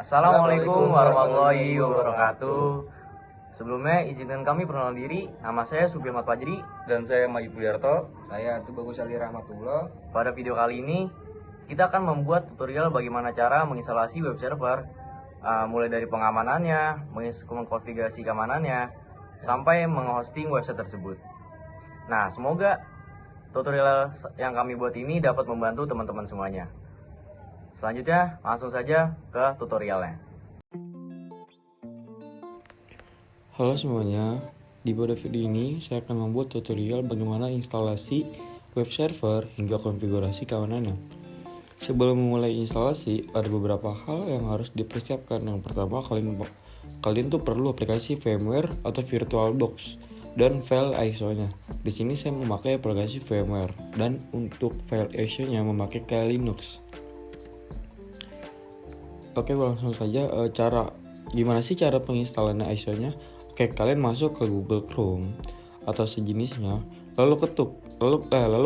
Assalamualaikum warahmatullahi wabarakatuh. Sebelumnya izinkan kami perkenalan diri. Nama saya Subi Ahmad Fajri. Dan saya Magi Pudiarto. Saya Tubagus Ali Rahmatullah. Pada video kali ini kita akan membuat tutorial bagaimana cara menginstalasi web server, mulai dari pengamanannya, mengkonfigurasi keamanannya, sampai menghosting website tersebut. Nah, semoga tutorial yang kami buat ini dapat membantu teman-teman semuanya. Selanjutnya, langsung saja ke tutorialnya. Halo semuanya, pada video ini saya akan membuat tutorial bagaimana instalasi web server hingga konfigurasi keamanannya. Sebelum memulai instalasi, ada beberapa hal yang harus dipersiapkan. Yang pertama, kalian tuh perlu aplikasi VMware atau VirtualBox dan file ISO-nya. Di sini saya memakai aplikasi VMware dan untuk file ISO-nya memakai Kali Linux. Oke, langsung saja gimana sih cara penginstalan ISO-nya? Oke, kalian masuk ke Google Chrome atau sejenisnya, lalu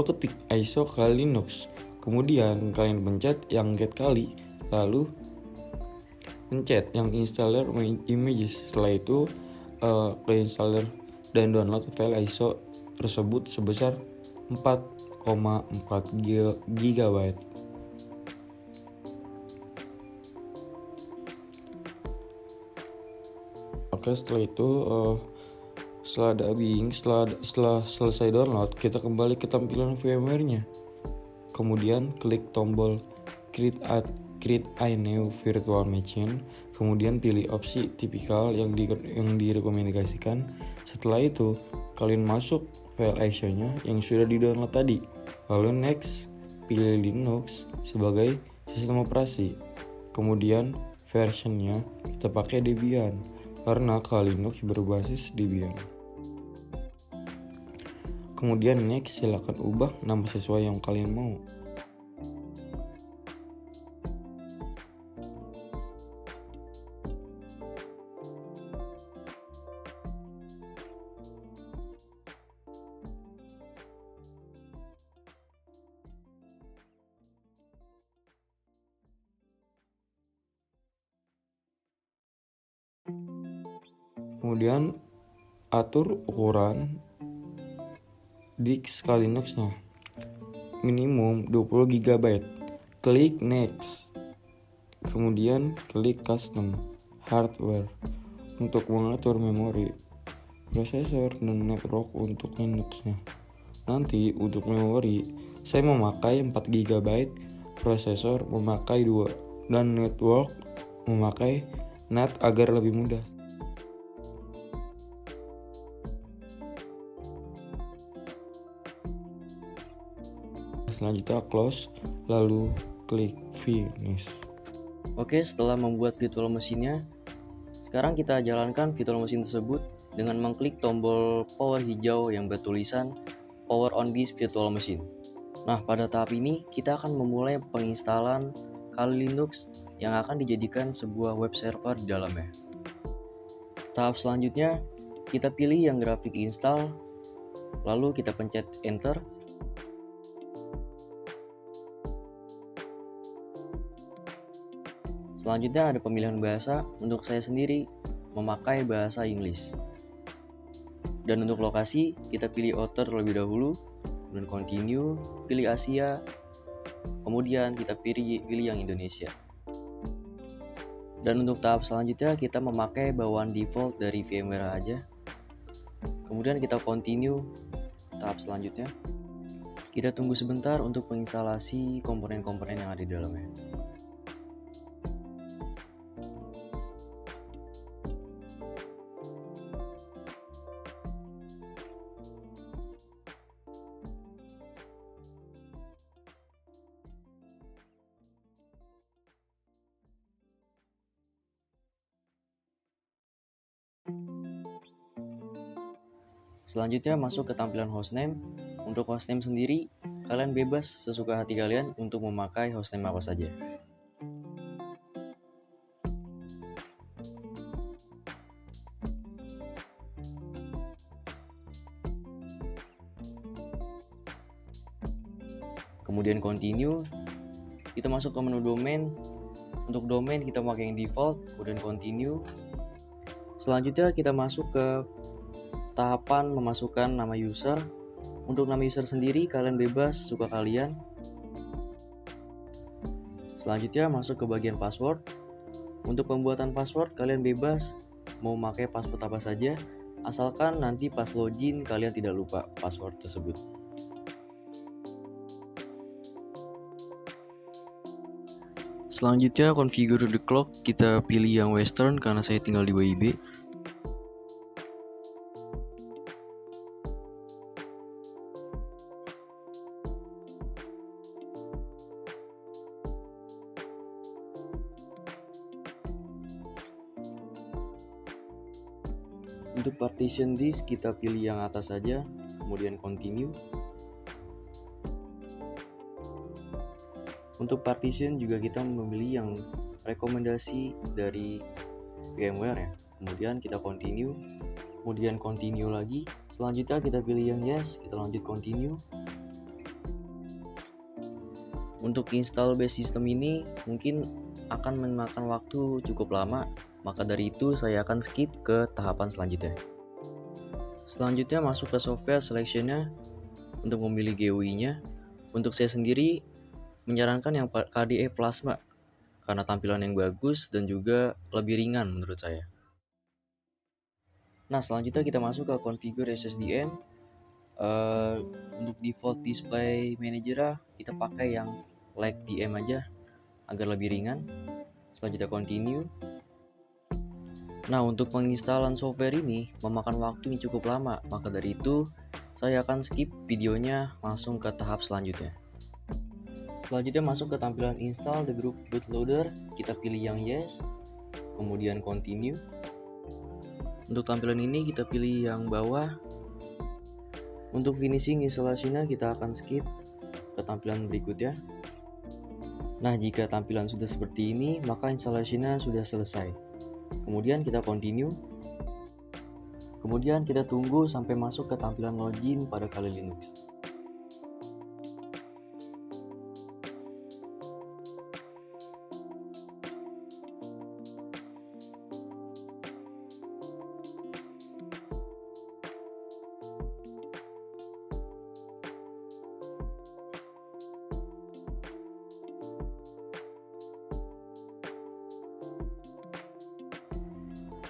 ketik ISO Kali Linux. Kemudian kalian pencet yang get kali, lalu pencet yang installer images. Setelah itu ke installer dan download file ISO tersebut sebesar 4,4 GB. Oke, setelah itu setelah selesai download, kita kembali ke tampilan VMware-nya. Kemudian klik tombol create a new virtual machine. Kemudian pilih opsi tipikal yang direkomendasikan. Setelah itu, kalian masuk file ISO-nya yang sudah di-download tadi. Lalu next, pilih Linux sebagai sistem operasi. Kemudian versionnya kita pakai Debian karena Kali Linux berbasis Debian. Kemudian next, silakan ubah nama sesuai yang kalian mau. Kemudian atur ukuran disk Kali Linux-nya minimum 20 GB. Klik next. Kemudian klik custom hardware untuk mengatur memori, prosesor, dan network untuk Linux-nya. Nanti untuk memori saya memakai 4 GB, prosesor memakai 2, dan network memakai NAT agar lebih mudah. Selanjutnya close, lalu klik finish. Oke, setelah membuat virtual mesinnya, sekarang kita jalankan virtual mesin tersebut dengan mengklik tombol power hijau yang bertulisan power on this virtual machine. Nah, pada tahap ini kita akan memulai penginstalan Kali Linux yang akan dijadikan sebuah web server di dalamnya. Tahap selanjutnya, kita pilih yang grafik install, lalu kita pencet enter. Selanjutnya ada pemilihan bahasa. Untuk saya sendiri memakai bahasa Inggris. Dan untuk lokasi kita pilih outer terlebih dahulu, kemudian continue, pilih Asia, kemudian kita pilih yang Indonesia. Dan untuk tahap selanjutnya kita memakai bawaan default dari VMware aja. Kemudian kita continue tahap selanjutnya. Kita tunggu sebentar untuk menginstalasi komponen-komponen yang ada di dalamnya. Selanjutnya masuk ke tampilan hostname. Untuk hostname sendiri, kalian bebas sesuka hati kalian untuk memakai hostname apa saja. Kemudian continue, kita masuk ke menu domain, Untuk domain kita pakai yang default, kemudian continue. Selanjutnya kita masuk ke tahapan memasukkan nama user. Untuk nama user sendiri kalian bebas suka kalian. Selanjutnya masuk ke bagian password. Untuk pembuatan password kalian bebas mau pakai password apa saja, asalkan nanti pas login kalian tidak lupa password tersebut. Selanjutnya configure the clock, kita pilih yang western karena saya tinggal di WIB. Untuk partition disk kita pilih yang atas saja, kemudian continue. Untuk partition juga kita memilih yang rekomendasi dari VMware ya. Kemudian kita continue, kemudian continue lagi. Selanjutnya kita pilih yang yes, kita lanjut continue. Untuk install base system ini mungkin akan memakan waktu cukup lama, maka dari itu saya akan skip ke tahapan selanjutnya. Selanjutnya masuk ke software selection-nya untuk memilih GUI-nya. Untuk saya sendiri menyarankan yang KDE Plasma karena tampilan yang bagus dan juga lebih ringan menurut saya. Nah, selanjutnya kita masuk ke configure SSDM. Untuk default display manager kita pakai yang like DM aja agar lebih ringan. Selanjutnya continue. Nah, untuk penginstalan software ini memakan waktu yang cukup lama, maka dari itu saya akan skip videonya langsung ke tahap selanjutnya. Selanjutnya masuk ke tampilan install the group bootloader, kita pilih yang yes, kemudian continue. Untuk tampilan ini kita pilih yang bawah. Untuk finishing instalasinya kita akan skip ke tampilan berikutnya. Nah, jika tampilan sudah seperti ini, maka instalasinya sudah selesai. Kemudian kita continue. Kemudian kita tunggu sampai masuk ke tampilan login pada Kali Linux.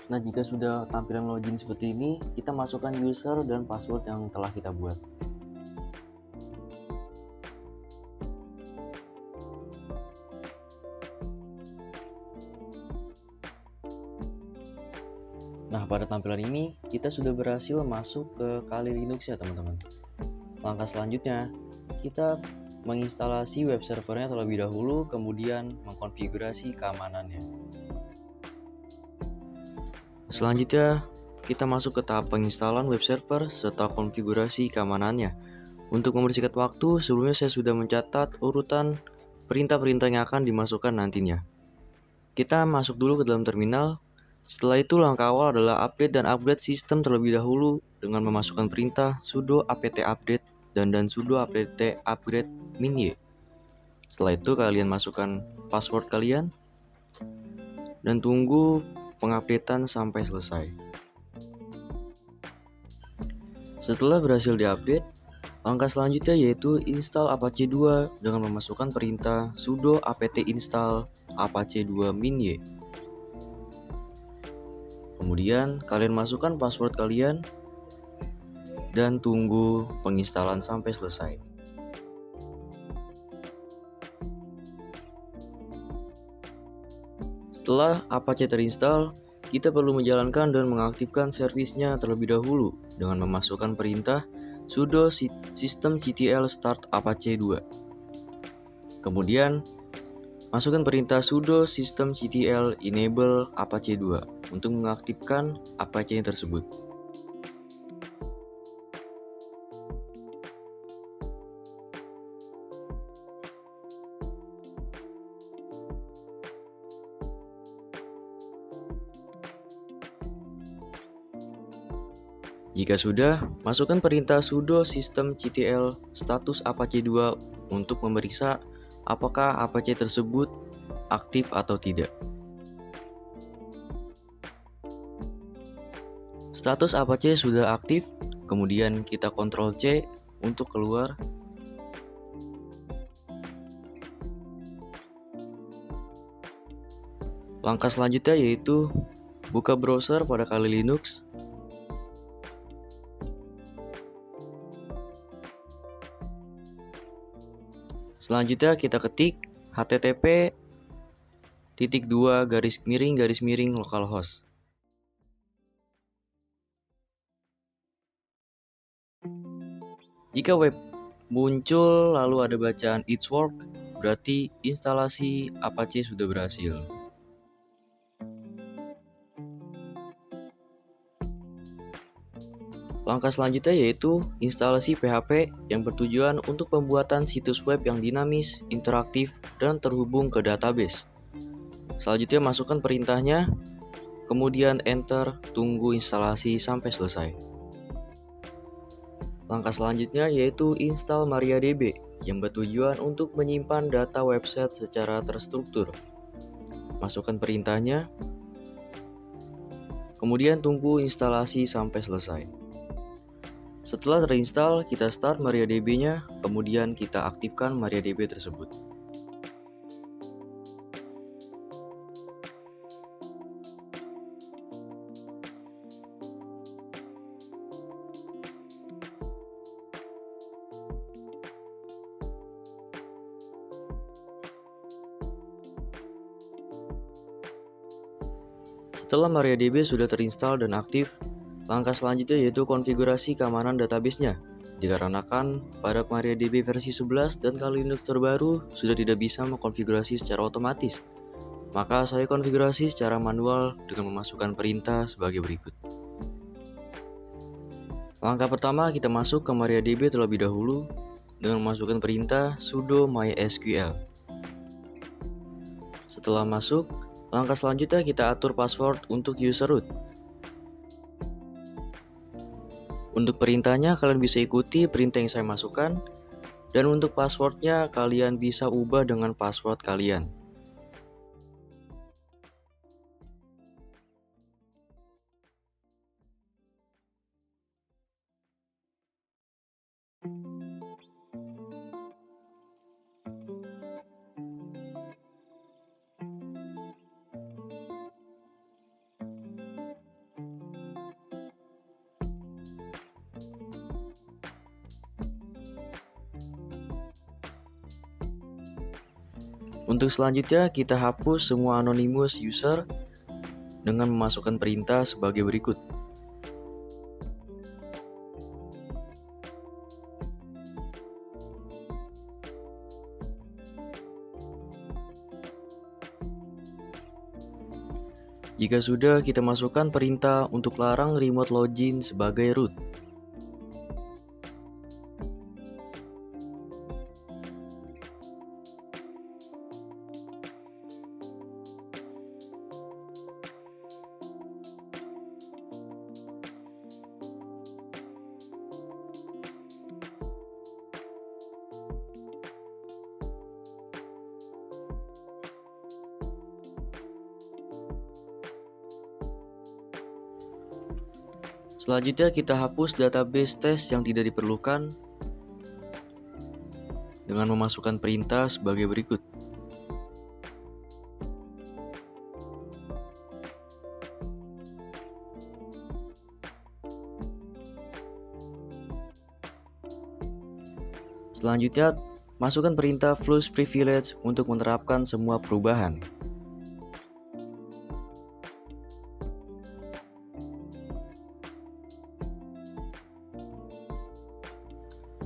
Nah, jika sudah tampilan login seperti ini, kita masukkan user dan password yang telah kita buat. Nah, pada tampilan ini kita sudah berhasil masuk ke Kali Linux ya teman-teman. Langkah selanjutnya, kita menginstalasi web servernya terlebih dahulu, kemudian mengkonfigurasi keamanannya. Selanjutnya, kita masuk ke tahap penginstalan web server serta konfigurasi keamanannya. Untuk mempersingkat waktu, sebelumnya saya sudah mencatat urutan perintah-perintah yang akan dimasukkan nantinya. Kita masuk dulu ke dalam terminal. Setelah itu langkah awal adalah update dan upgrade sistem terlebih dahulu dengan memasukkan perintah sudo apt update dan sudo apt upgrade -y. Setelah itu kalian masukkan password kalian dan tunggu pengupdatean sampai selesai. Setelah berhasil diupdate, langkah selanjutnya yaitu install Apache 2 dengan memasukkan perintah sudo apt install apache 2 -y. Kemudian kalian masukkan password kalian dan tunggu penginstalan sampai selesai. Setelah Apache terinstall, kita perlu menjalankan dan mengaktifkan servisnya terlebih dahulu dengan memasukkan perintah sudo systemctl start apache 2. Kemudian, masukkan perintah sudo systemctl enable apache 2 untuk mengaktifkan Apache tersebut. Jika sudah, masukkan perintah sudo systemctl status apache 2 untuk memeriksa apakah Apache tersebut aktif atau tidak. Status Apache sudah aktif, kemudian kita Ctrl C untuk keluar. Langkah selanjutnya yaitu buka browser pada kali Linux. Selanjutnya kita ketik http://localhost. Jika web muncul lalu ada bacaan "It's work", berarti instalasi Apache sudah berhasil. Langkah selanjutnya yaitu instalasi PHP yang bertujuan untuk pembuatan situs web yang dinamis, interaktif, dan terhubung ke database. Selanjutnya masukkan perintahnya, kemudian enter, tunggu instalasi sampai selesai. Langkah selanjutnya yaitu install MariaDB yang bertujuan untuk menyimpan data website secara terstruktur. Masukkan perintahnya, kemudian tunggu instalasi sampai selesai. Setelah terinstall, kita start MariaDB-nya, kemudian kita aktifkan MariaDB tersebut. Setelah MariaDB sudah terinstall dan aktif, langkah selanjutnya yaitu konfigurasi keamanan database-nya. Dikarenakan pada MariaDB versi 11 dan kali Linux terbaru sudah tidak bisa mengkonfigurasi secara otomatis. Maka saya konfigurasi secara manual dengan memasukkan perintah sebagai berikut. Langkah pertama, kita masuk ke MariaDB terlebih dahulu dengan memasukkan perintah sudo mysql. Setelah masuk, langkah selanjutnya kita atur password untuk user root. Untuk perintahnya kalian bisa ikuti perintah yang saya masukkan, dan untuk passwordnya kalian bisa ubah dengan password kalian. Untuk selanjutnya kita hapus semua anonymous user dengan memasukkan perintah sebagai berikut. Jika sudah, kita masukkan perintah untuk larang remote login sebagai root. Selanjutnya kita hapus database test yang tidak diperlukan dengan memasukkan perintah sebagai berikut. Selanjutnya, masukkan perintah flush privilege untuk menerapkan semua perubahan.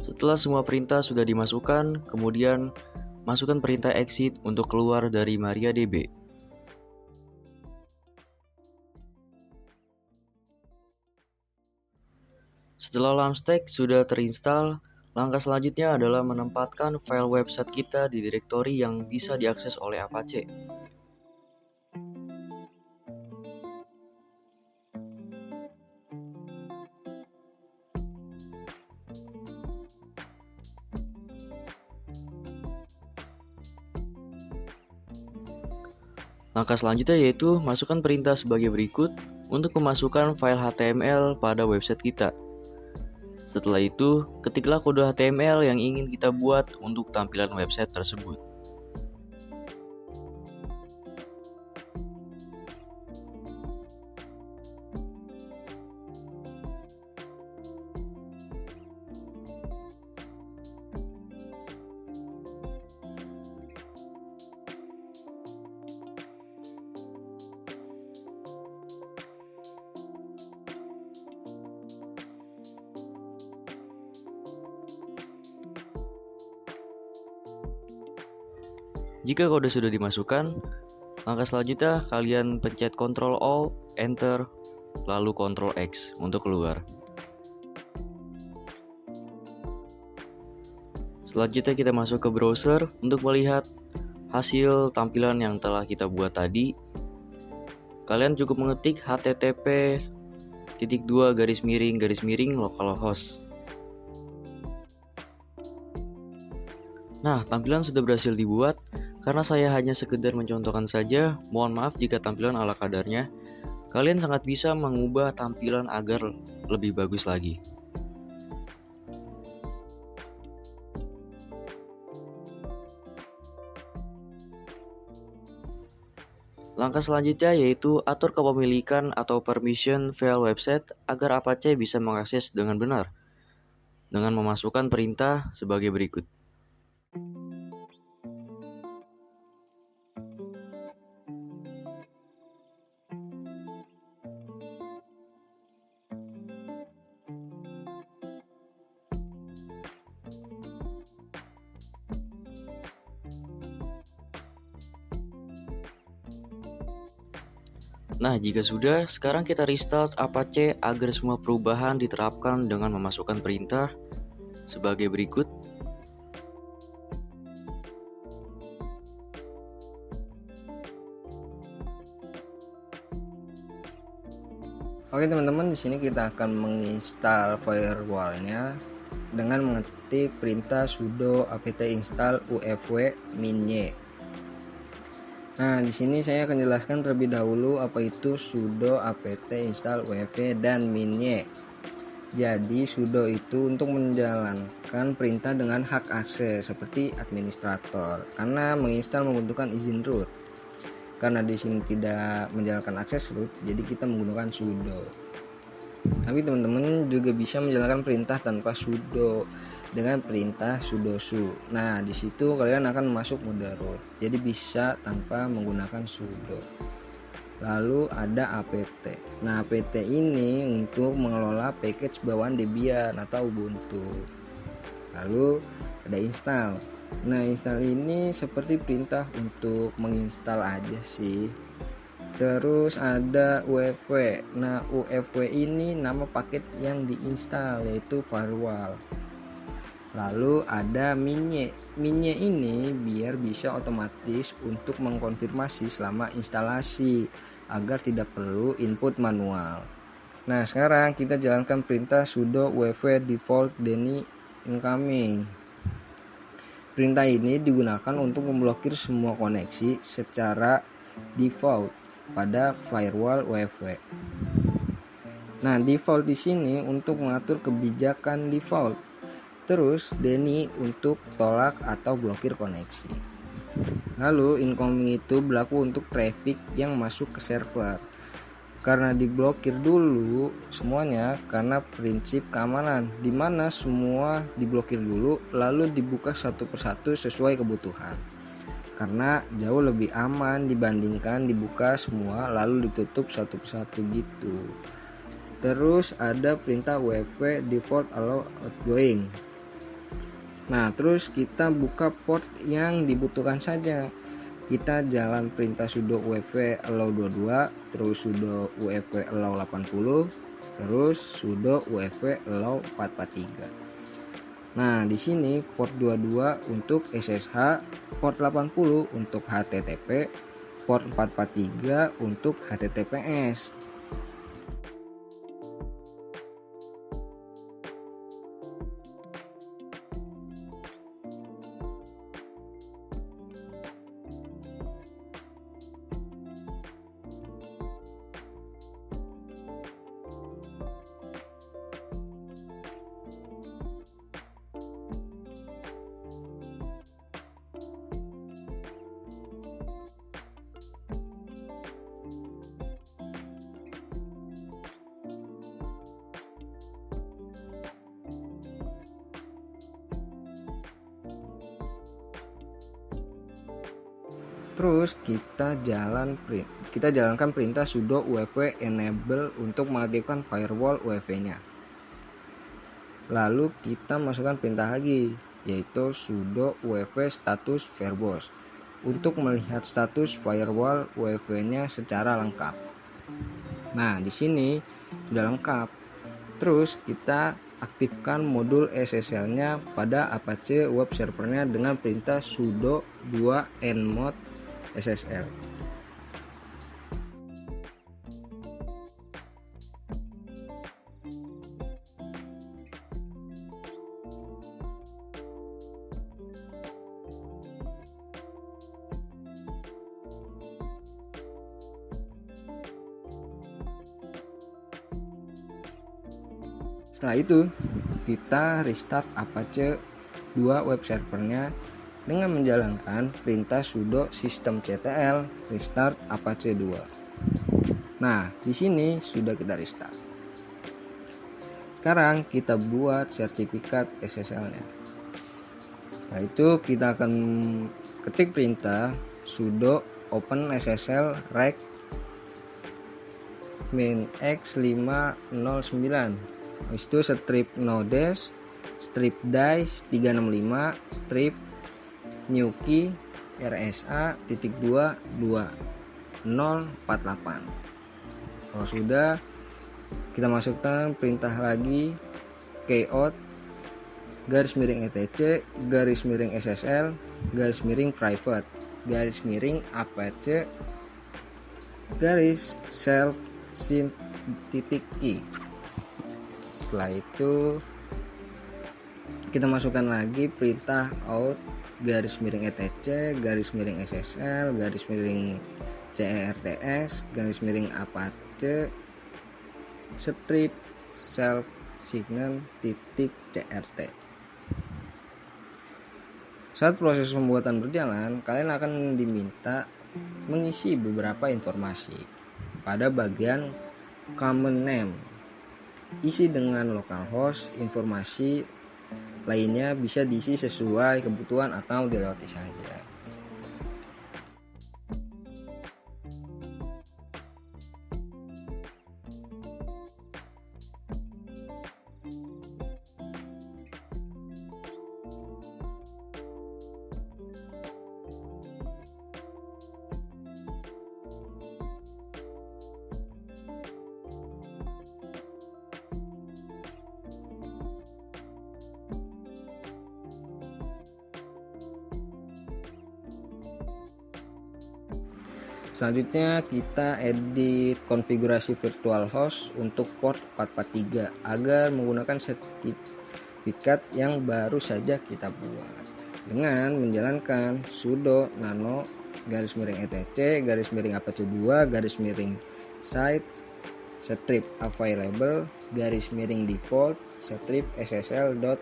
Setelah semua perintah sudah dimasukkan, kemudian masukkan perintah exit untuk keluar dari MariaDB. Setelah Lamstack sudah terinstall, langkah selanjutnya adalah menempatkan file website kita di direktori yang bisa diakses oleh Apache. Langkah selanjutnya yaitu masukkan perintah sebagai berikut untuk memasukkan file HTML pada website kita. Setelah itu, ketiklah kode HTML yang ingin kita buat untuk tampilan website tersebut. Jika kode sudah dimasukkan, langkah selanjutnya kalian pencet Ctrl Alt, Enter, lalu Ctrl X untuk keluar. Selanjutnya kita masuk ke browser untuk melihat hasil tampilan yang telah kita buat tadi. Kalian cukup mengetik http://localhost. Nah, tampilan sudah berhasil dibuat. Karena saya hanya sekedar mencontohkan saja, mohon maaf jika tampilan ala kadarnya. Kalian sangat bisa mengubah tampilan agar lebih bagus lagi. Langkah selanjutnya yaitu atur kepemilikan atau permission file website agar Apache bisa mengakses dengan benar dengan memasukkan perintah sebagai berikut. Nah, jika sudah, sekarang kita restart Apache agar semua perubahan diterapkan dengan memasukkan perintah sebagai berikut. Oke teman-teman, di sini kita akan menginstal firewallnya dengan mengetik perintah sudo apt install ufw minye. Nah, di sini saya akan jelaskan terlebih dahulu apa itu sudo apt install ufw dan minye. Jadi sudo itu untuk menjalankan perintah dengan hak akses seperti administrator, karena menginstal membutuhkan izin root. Karena di sini tidak menjalankan akses root, jadi kita menggunakan sudo. Tapi teman-teman juga bisa menjalankan perintah tanpa sudo dengan perintah sudo su. Nah, di situ kalian akan masuk mode root. Jadi bisa tanpa menggunakan sudo. Lalu ada apt. Nah, apt ini untuk mengelola package bawaan Debian atau Ubuntu. Lalu ada install. Nah, install ini seperti perintah untuk menginstal aja sih. Terus ada ufw. Nah, ufw ini nama paket yang diinstal yaitu firewall. Lalu ada minye. Minye ini biar bisa otomatis untuk mengkonfirmasi selama instalasi agar tidak perlu input manual. Nah, sekarang kita jalankan perintah sudo ufw default deny incoming. Perintah ini digunakan untuk memblokir semua koneksi secara default pada firewall ufw. Nah, default di sini untuk mengatur kebijakan default. Terus deny untuk tolak atau blokir koneksi. Lalu incoming itu berlaku untuk traffic yang masuk ke server. Karena diblokir dulu semuanya karena prinsip keamanan, di mana semua diblokir dulu lalu dibuka satu persatu sesuai kebutuhan. Karena jauh lebih aman dibandingkan dibuka semua lalu ditutup satu persatu gitu. Terus ada perintah ufw default allow outgoing. Nah, terus kita buka port yang dibutuhkan saja. Kita jalan perintah sudo ufw allow 22, terus sudo ufw allow 80, terus sudo ufw allow 443. Nah, di sini port 22 untuk SSH, port 80 untuk HTTP, port 443 untuk HTTPS. Terus kita jalankan perintah sudo UEFI enable untuk mengaktifkan firewall UEFI-nya. Lalu kita masukkan perintah lagi, yaitu sudo UEFI status firewall untuk melihat status firewall UEFI-nya secara lengkap. Nah, di sini sudah lengkap. Terus kita aktifkan modul SSL-nya pada Apache web servernya dengan perintah sudo 2 nmod SSL. Setelah itu kita restart Apache 2 web servernya dengan menjalankan perintah sudo systemctl restart Apache 2. Nah, di sini sudah kita restart. Sekarang kita buat sertifikat SSL-nya. Setelah itu kita akan ketik perintah sudo open SSL rec -x509. Habis itu strip nodes, strip dice 365, strip new key RSA.2 2048. Kalau sudah, kita masukkan perintah lagi kout /etc /SSL /private /apache self -key. Setelah itu kita masukkan lagi perintah out /etc /SSL -certs -apache strip self signal.crt. Saat proses pembuatan berjalan, kalian akan diminta mengisi beberapa informasi pada bagian common name. Isi dengan localhost, informasi lainnya bisa diisi sesuai kebutuhan atau dilewati saja. Selanjutnya kita edit konfigurasi virtual host untuk port 443 agar menggunakan sertifikat yang baru saja kita buat dengan menjalankan sudo nano /etc /apache 2 site strip available default strip ssl.conf.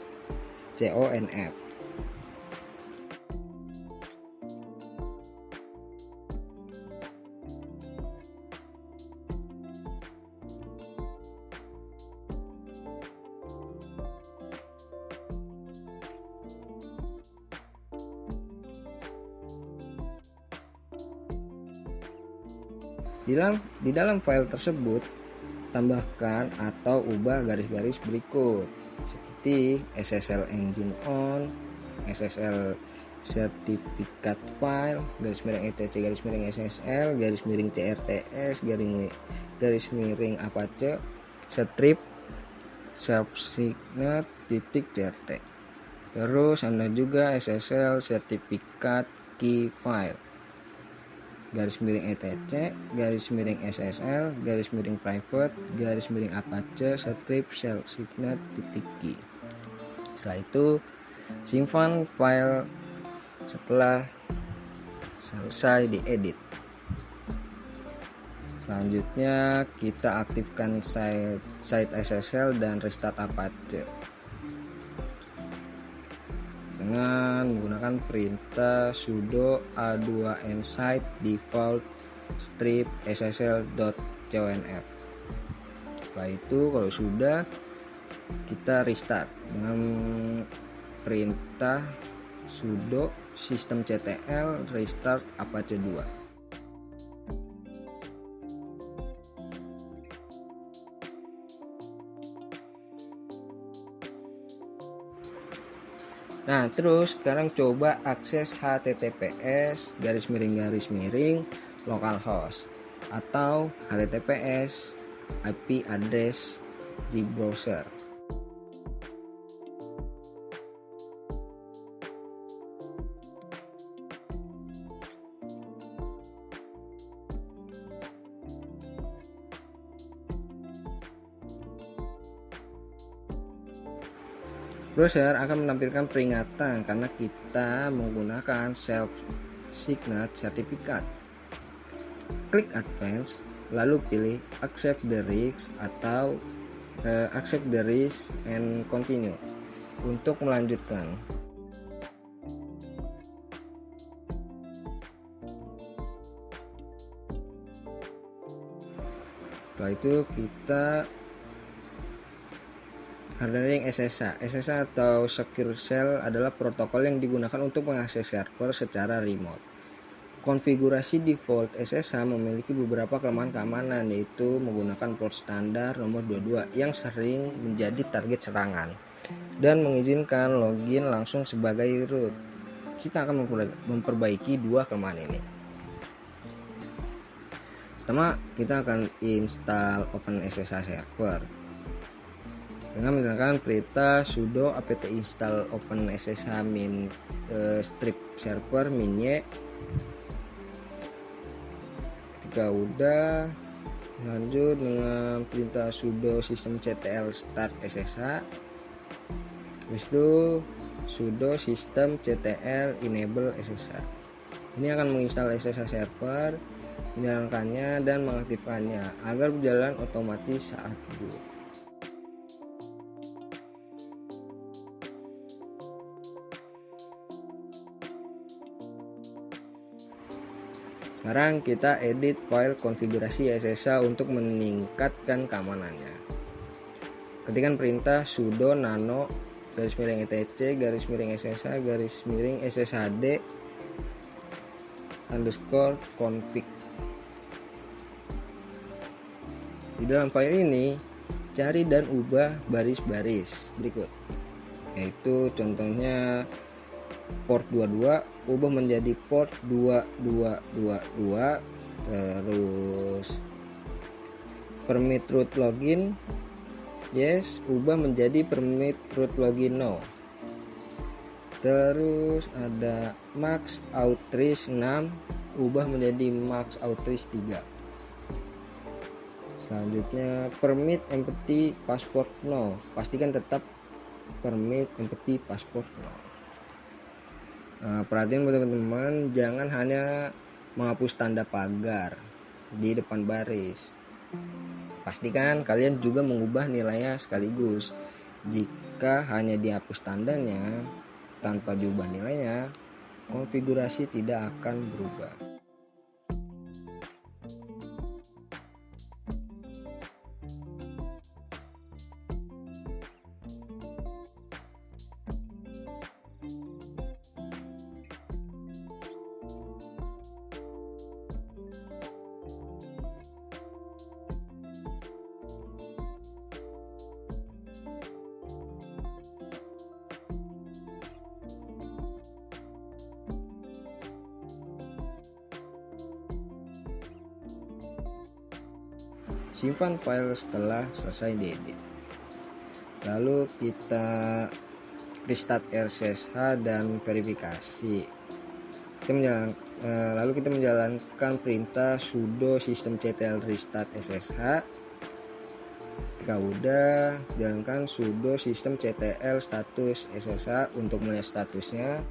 Di dalam file tersebut, tambahkan atau ubah garis-garis berikut seperti SSL engine on, SSL sertifikat file, /etc /SSL, /CRTS, /apache, strip self-signer.crt. Terus Anda juga SSL sertifikat key file, /etc /SSL /private /apache strip self-signer.key. Setelah itu simpan file setelah selesai diedit. Selanjutnya kita aktifkan site SSL dan restart Apache dengan menggunakan perintah sudo a2nsite default strip ssl.conf. Setelah itu kalau sudah, kita restart dengan perintah sudo sistem CTL restart Apache 2. Nah, terus sekarang coba akses HTTPS localhost atau HTTPS IP address di browser. Browser akan menampilkan peringatan karena kita menggunakan self-signed certificate. Klik Advanced, lalu pilih Accept the Risk atau Accept the Risk and Continue untuk melanjutkan. Setelah itu kita hardening SSH. SSH atau Secure Shell adalah protokol yang digunakan untuk mengakses server secara remote. Konfigurasi default SSH memiliki beberapa kelemahan keamanan, yaitu menggunakan port standar nomor 22 yang sering menjadi target serangan dan mengizinkan login langsung sebagai root. Kita akan memperbaiki dua kelemahan ini. Pertama, kita akan install OpenSSH server dengan menggunakan perintah sudo apt install OpenSSH min strip server minye. Ketika udah, lanjut dengan perintah sudo systemctl start SSH. Habis itu sudo systemctl enable SSH. Ini akan menginstal SSH server, menjalankannya dan mengaktifkannya agar berjalan otomatis saat boot. Sekarang kita edit file konfigurasi SSH untuk meningkatkan keamanannya. Ketikkan perintah sudo nano --etc --sshd _config. Di dalam file ini cari dan ubah baris-baris berikut, yaitu contohnya port 22 ubah menjadi port 2222, terus permit root login yes ubah menjadi permit root login no, terus ada max outreach 6 ubah menjadi max outreach 3. Selanjutnya permit empty password no, pastikan tetap permit empty password no. Perhatian buat teman-teman, jangan hanya menghapus tanda pagar di depan baris. Pastikan kalian juga mengubah nilainya sekaligus. Jika hanya dihapus tandanya tanpa diubah nilainya, konfigurasi tidak akan berubah. Simpan file setelah selesai diedit. Lalu kita restart SSH dan verifikasi. Lalu kita menjalankan perintah sudo systemctl restart SSH. Ketika udah, jalankan sudo systemctl status SSH untuk melihat statusnya.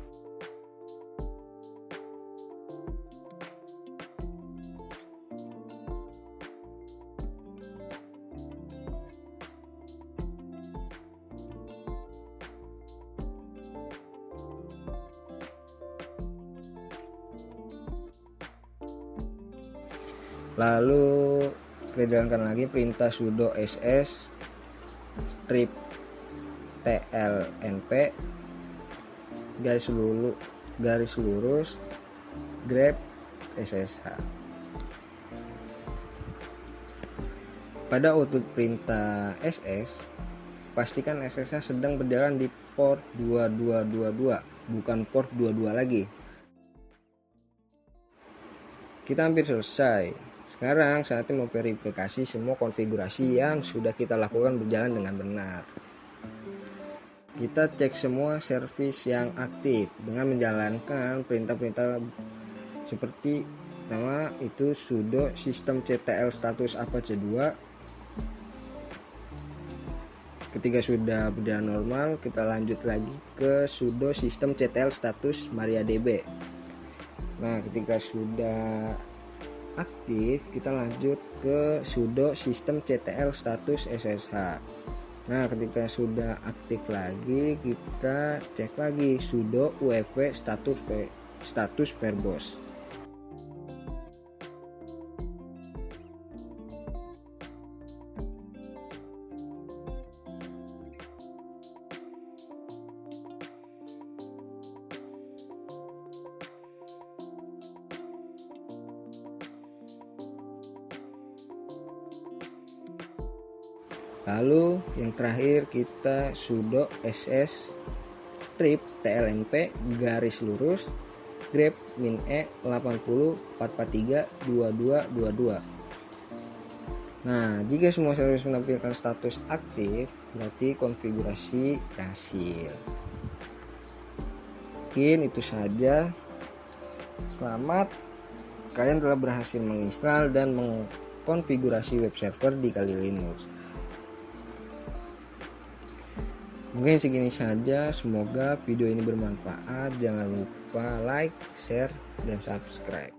Lalu kita jalankan lagi perintah sudo ss strip tlnp garis lurus grep SSH. Pada output perintah SS, pastikan SSH sedang berjalan di port 2222, bukan port 22 lagi. Kita hampir selesai. Sekarang saatnya memverifikasi semua konfigurasi yang sudah kita lakukan berjalan dengan benar. Kita cek semua servis yang aktif dengan menjalankan perintah-perintah seperti pertama itu sudo systemctl status apache 2. Ketika sudah berjalan normal, kita lanjut lagi ke sudo systemctl status mariadb. Nah, ketika sudah aktif, kita lanjut ke sudo systemctl status ssh. Nah, ketika sudah aktif lagi, kita cek lagi sudo ufv status verbos. Lalu yang terakhir kita sudo ss strip tlnp garis lurus grep min e 80 443 2222. Nah, jika semua servis menampilkan status aktif, berarti konfigurasi berhasil. Mungkin itu saja. Selamat, kalian telah berhasil menginstal dan mengkonfigurasi web server di Kali Linux. Mungkin segini saja, semoga video ini bermanfaat. Jangan lupa like, share, dan subscribe.